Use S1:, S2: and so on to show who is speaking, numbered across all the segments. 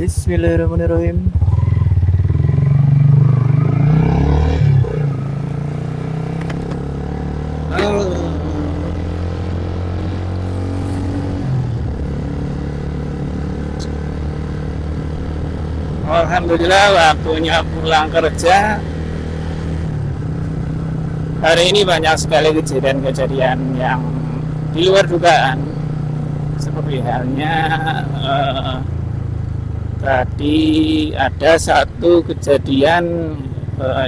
S1: Bismillahirrahmanirrahim.
S2: Alhamdulillah waktunya pulang kerja. Hari ini banyak sekali kejadian-kejadian yang di luar dugaan. Seperti halnya tadi ada satu kejadian,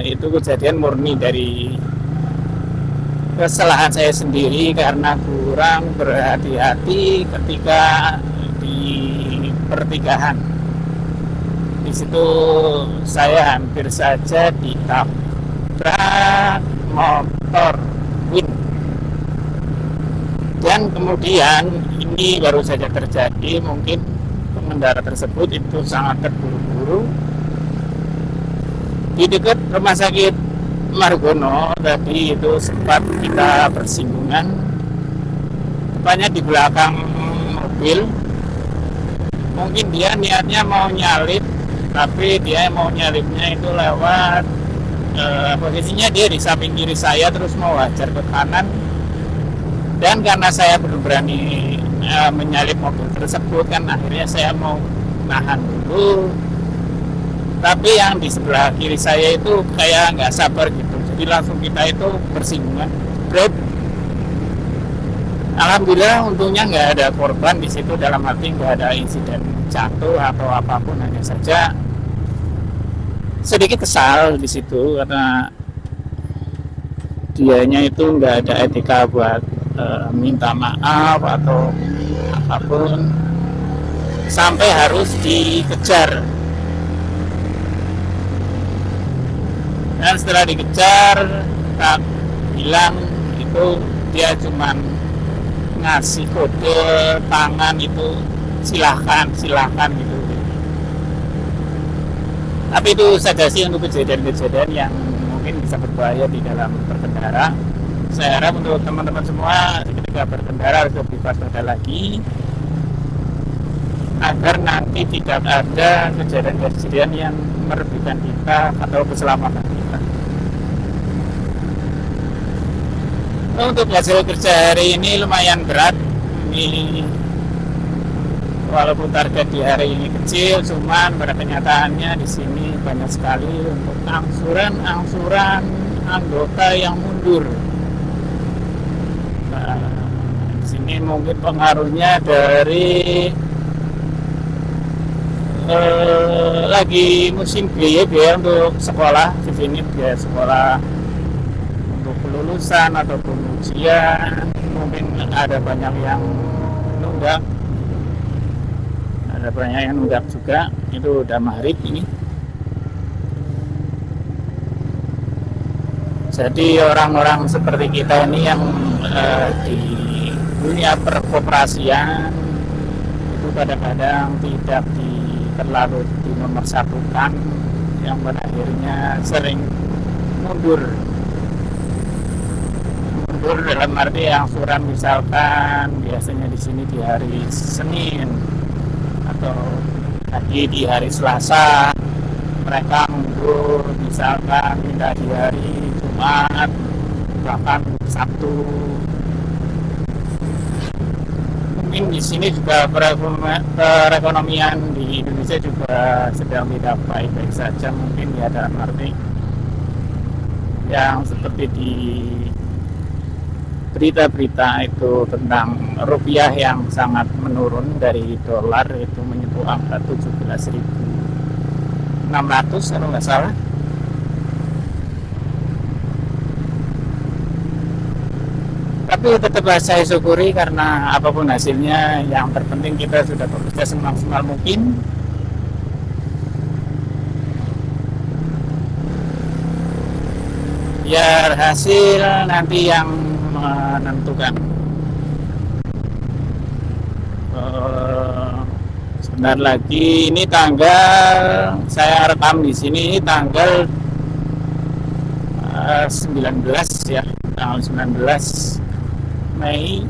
S2: itu kejadian murni dari kesalahan saya sendiri karena kurang berhati-hati ketika di pertigaan. Di situ saya hampir saja ditabrak motor Win. Dan kemudian ini baru saja terjadi, mungkin pengendara tersebut itu sangat terburu-buru di dekat rumah sakit Margono. Tadi itu sempat kita bersinggungan, tepatnya di belakang mobil. Mungkin dia niatnya mau nyalip, tapi dia mau nyalipnya itu lewat posisinya dia di samping kiri saya, terus mau hajar ke kanan. Dan karena saya belum berani menyalip mobil tersebut, kan akhirnya saya mau nahan dulu. Tapi yang di sebelah kiri saya itu kayak nggak sabar gitu, jadi langsung kita itu bersinggungan. Alhamdulillah untungnya nggak ada korban di situ, dalam arti nggak ada insiden jatuh atau apapun, hanya saja sedikit kesal di situ karena dianya itu nggak ada etika buat minta maaf atau apapun, sampai harus dikejar. Dan setelah dikejar, tak bilang itu dia cuman ngasih kode tangan itu silahkan gitu. Tapi itu saja sih untuk kejadian-kejadian yang mungkin bisa berbahaya di dalam berkendara. Saya harap untuk teman-teman semua ketika berkendara harus lebih waspada lagi, agar nanti tidak ada kejadian-kejadian yang merugikan kita atau keselamatan kita. Untuk hasil kerja hari ini lumayan berat. Ini walaupun target di hari ini kecil, cuman pada kenyataannya di sini banyak sekali untuk angsuran anggota yang mundur. Di sini mungkin pengaruhnya dari lagi musim biaya untuk sekolah. Di sini biaya sekolah untuk kelulusan ataupun ujian mungkin ada banyak yang nunggak. Ada banyak yang nunggak juga. Itu udah maghrib ini. Jadi orang-orang seperti kita ini yang di dunia perkoperasian itu kadang-kadang tidak terlalu dinomorsatukan, yang pada akhirnya sering mundur dalam arti angsuran. Misalkan biasanya di sini di hari Senin atau tadi di hari Selasa, mereka mundur misalkan minta di hari Jumat, bahkan Sabtu. Mungkin di sini juga perekonomian di Indonesia juga sedang tidak baik-baik saja, mungkin ya, dalam arti yang seperti di berita-berita itu tentang rupiah yang sangat menurun dari dolar, itu menyentuh angka 17.600 kalau nggak salah. Tapi tetap saya syukuri karena apapun hasilnya, yang terpenting kita sudah bekerja semaksimal mungkin. Biar hasil nanti yang menentukan. Sebentar lagi, ini tanggal saya rekam di sini tanggal 19 ya, tanggal 19 Mei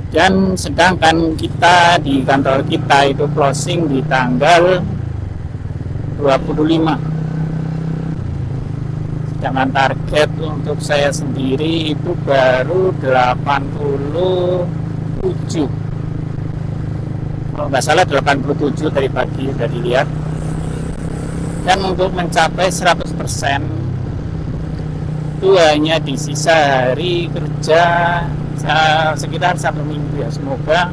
S2: Dan sedangkan kita di kantor kita itu closing di tanggal 25. Sedangkan target untuk saya sendiri itu baru 87. Kalau nggak salah 87 tadi pagi sudah dilihat. Dan untuk mencapai 100% itu hanya di sisa hari kerja sekitar 1 minggu ya. Semoga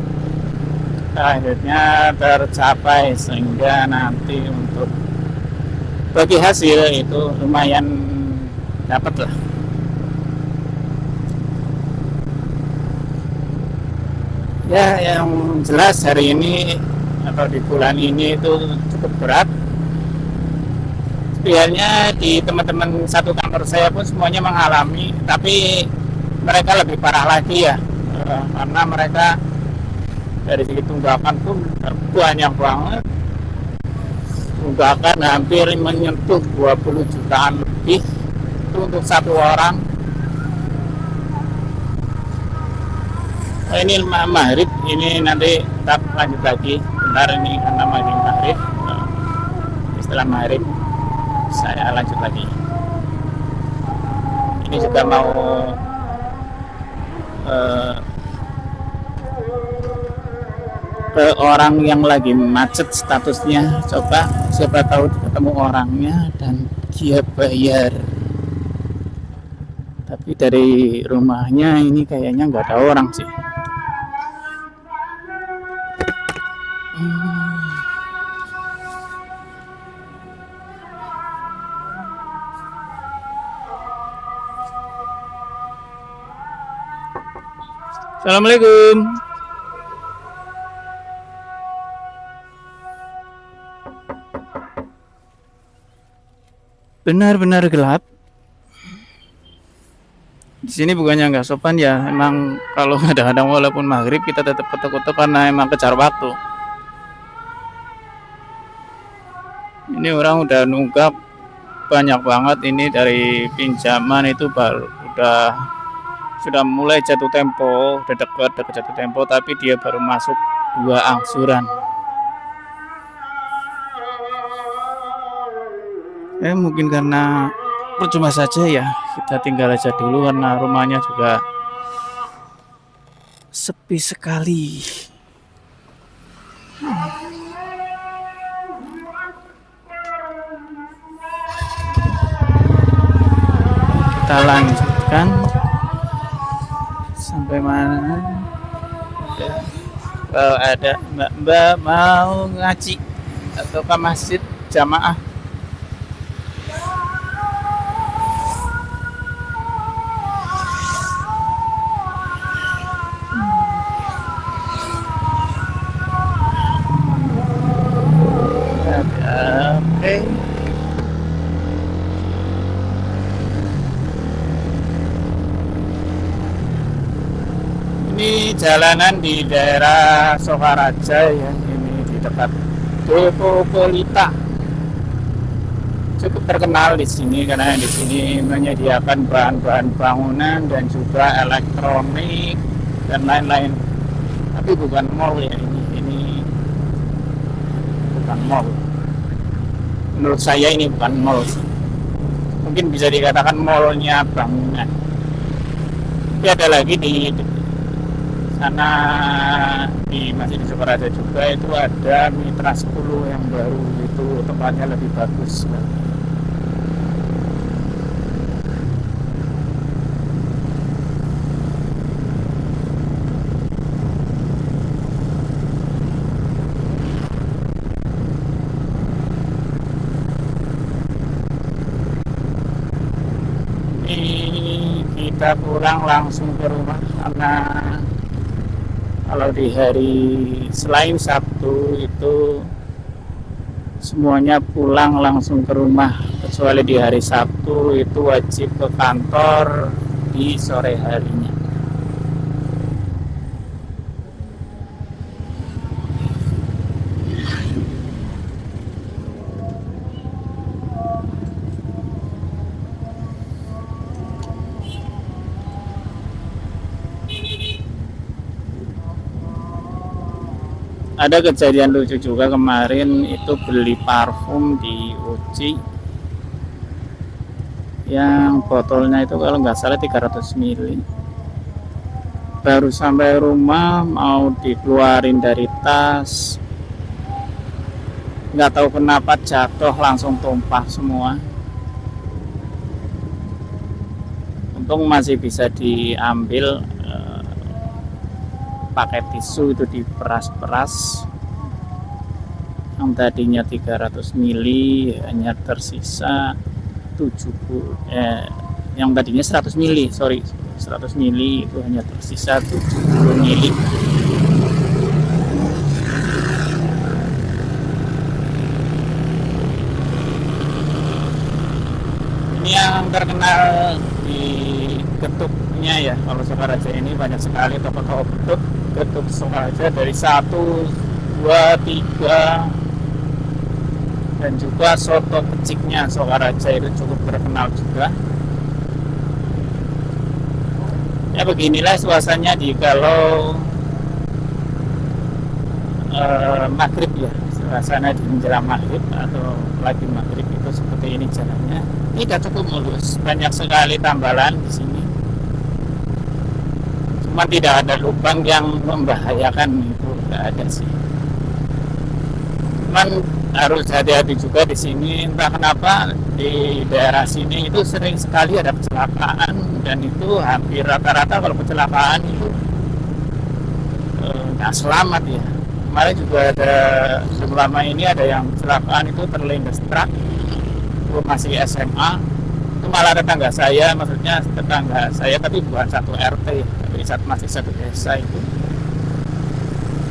S2: akhirnya tercapai sehingga nanti untuk bagi hasil itu lumayan dapat lah. Ya, yang jelas hari ini atau di bulan ini itu cukup berat. Sebenarnya di teman-teman satu kantor saya pun semuanya mengalami, tapi mereka lebih parah lagi ya, karena mereka dari segi tunggakan pun banyak banget. Tunggakan hampir menyentuh 20 jutaan lebih itu untuk satu orang. Ini maghrib, ini nanti tetap lanjut lagi. Bentar ini karena maghrib. Setelah maghrib saya lanjut lagi. Ini juga mau ke orang yang lagi macet statusnya, coba siapa tahu ketemu orangnya dan dia bayar. Tapi dari rumahnya ini kayaknya nggak ada orang sih. Assalamualaikum. Benar-benar gelap. Di sini bukannya nggak sopan ya, emang kalau kadang-kadang walaupun maghrib kita tetap ketuk-ketuk karena emang kejar waktu. Ini orang udah nunggak banyak banget ini dari pinjaman itu baru sudah mulai jatuh tempo, udah dekat jatuh tempo, tapi dia baru masuk 2 angsuran. Mungkin karena percuma saja ya, kita tinggal aja dulu karena rumahnya juga sepi sekali. Kita lanjutkan sampai mana? Kalau ada mbak-mbak mau ngaji atau ke masjid jamaah. Oke. Ini jalanan di daerah Sokaraja ya, ini di dekat Depo Polita. Cukup terkenal di sini karena di sini menyediakan bahan-bahan bangunan dan juga elektronik dan lain-lain. Tapi bukan mall ya, ini bukan mall. Menurut saya ini bukan mall. Mungkin bisa dikatakan mallnya bangunan. Tapi ada lagi di sana masih di Sukaraja juga itu ada Mitra 10 yang baru, itu tempatnya lebih bagus. Ini kita pulang langsung ke rumah karena kalau di hari selain Sabtu itu semuanya pulang langsung ke rumah, kecuali di hari Sabtu itu wajib ke kantor di sore harinya. Ada kejadian lucu juga kemarin, itu beli parfum di Uci yang botolnya itu kalau nggak salah 300 ml. Baru sampai rumah mau dikeluarin dari tas, nggak tahu kenapa jatuh, langsung tumpah semua. Untung masih bisa diambil, pakai tisu itu diperas-peras. Yang tadinya 300 mili hanya tersisa 70, yang tadinya 100 mili, 100 mili itu hanya tersisa 70 mili. Ini yang terkenal di Getuknya ya, kalau Sokaraja ini banyak sekali toko-toko getuk Sokaraja, dari 1, 2, 3, dan juga soto keciknya Sokaraja itu cukup terkenal juga. Ya beginilah suasananya di kalau maghrib ya, suasana di menjelang maghrib atau lagi maghrib itu seperti ini jalannya. Ini tidak cukup mulus, banyak sekali tambalan di sini. Cuma tidak ada lubang yang membahayakan, itu tidak ada sih. Cuman harus hati-hati juga di sini, entah kenapa di daerah sini itu sering sekali ada kecelakaan, dan itu hampir rata-rata kalau kecelakaan itu nggak selamat ya. Kemarin juga ada, selama ini ada yang kecelakaan itu terlindas truk, itu masih SMA, itu malah tetangga saya, maksudnya tetangga saya tapi bukan satu RT, tapi masih satu desa, itu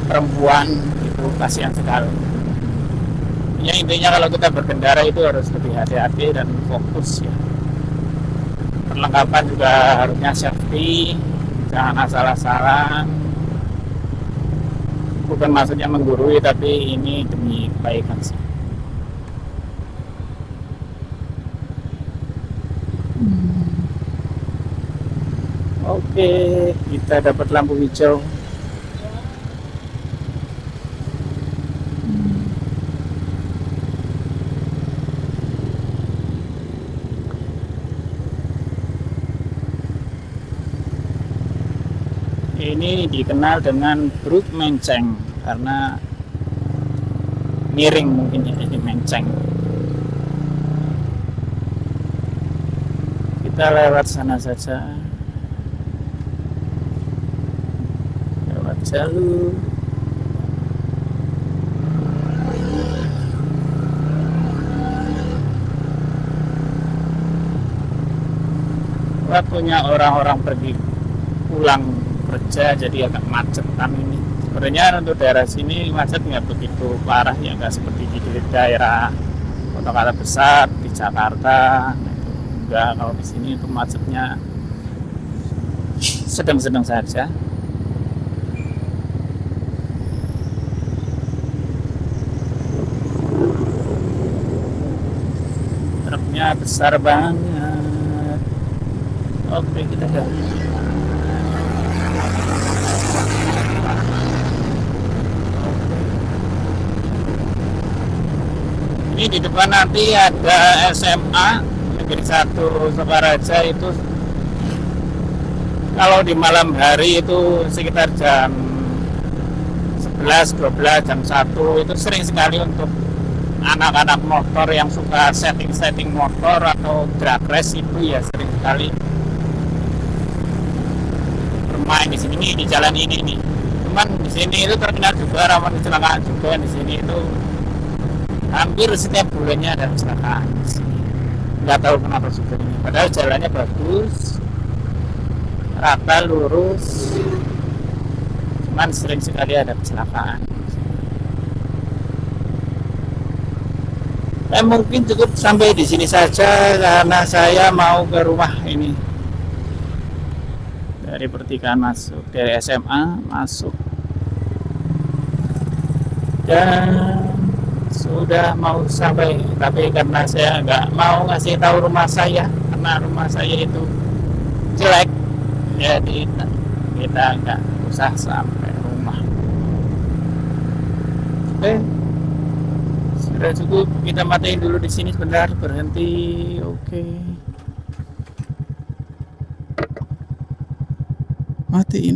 S2: perempuan, itu kasihan sekali. Ya intinya kalau kita berkendara itu harus lebih hati-hati dan fokus ya. Perlengkapan juga harusnya safety, jangan asal-asalan. Bukan maksudnya menggurui, tapi ini demi kebaikan sih. Oke, kita dapat lampu hijau. Ini dikenal dengan Bruk Menceng karena miring mungkin ya, jadi menceng. Kita lewat sana saja, lewat jalur. Waktunya orang-orang pergi pulang kerja, jadi agak macetan ini. Sebenarnya untuk daerah sini macet nggak begitu parah ya, nggak seperti di daerah kota-kota besar di Jakarta. Enggak, kalau di sini itu macetnya sedang-sedang saja. Truknya besar banget. Oke, kita lihat. Ini di depan nanti ada SMA Negeri 1 Sokaraja, itu kalau di malam hari itu sekitar jam 11, 12, jam 1 itu sering sekali untuk anak-anak motor yang suka setting-setting motor atau drag race itu ya sering sekali bermain di sini, di jalan ini nih. Cuman di sini itu terkenal juga rawan kecelakaan juga. Di sini itu hampir setiap bulannya ada kecelakaan di sini. Nggak tahu kenapa juga ini. Padahal jalannya bagus, rata, lurus, cuman sering sekali ada kecelakaan. Mungkin cukup sampai di sini saja karena saya mau ke rumah ini. Dari pertigaan masuk, dari SMA masuk, dan sudah mau sampai, tapi karena saya nggak mau ngasih tahu rumah saya karena rumah saya itu jelek, jadi kita nggak usah sampai rumah. Oke, sudah cukup. Kita matiin dulu di sini sebentar, berhenti. Oke, matiin.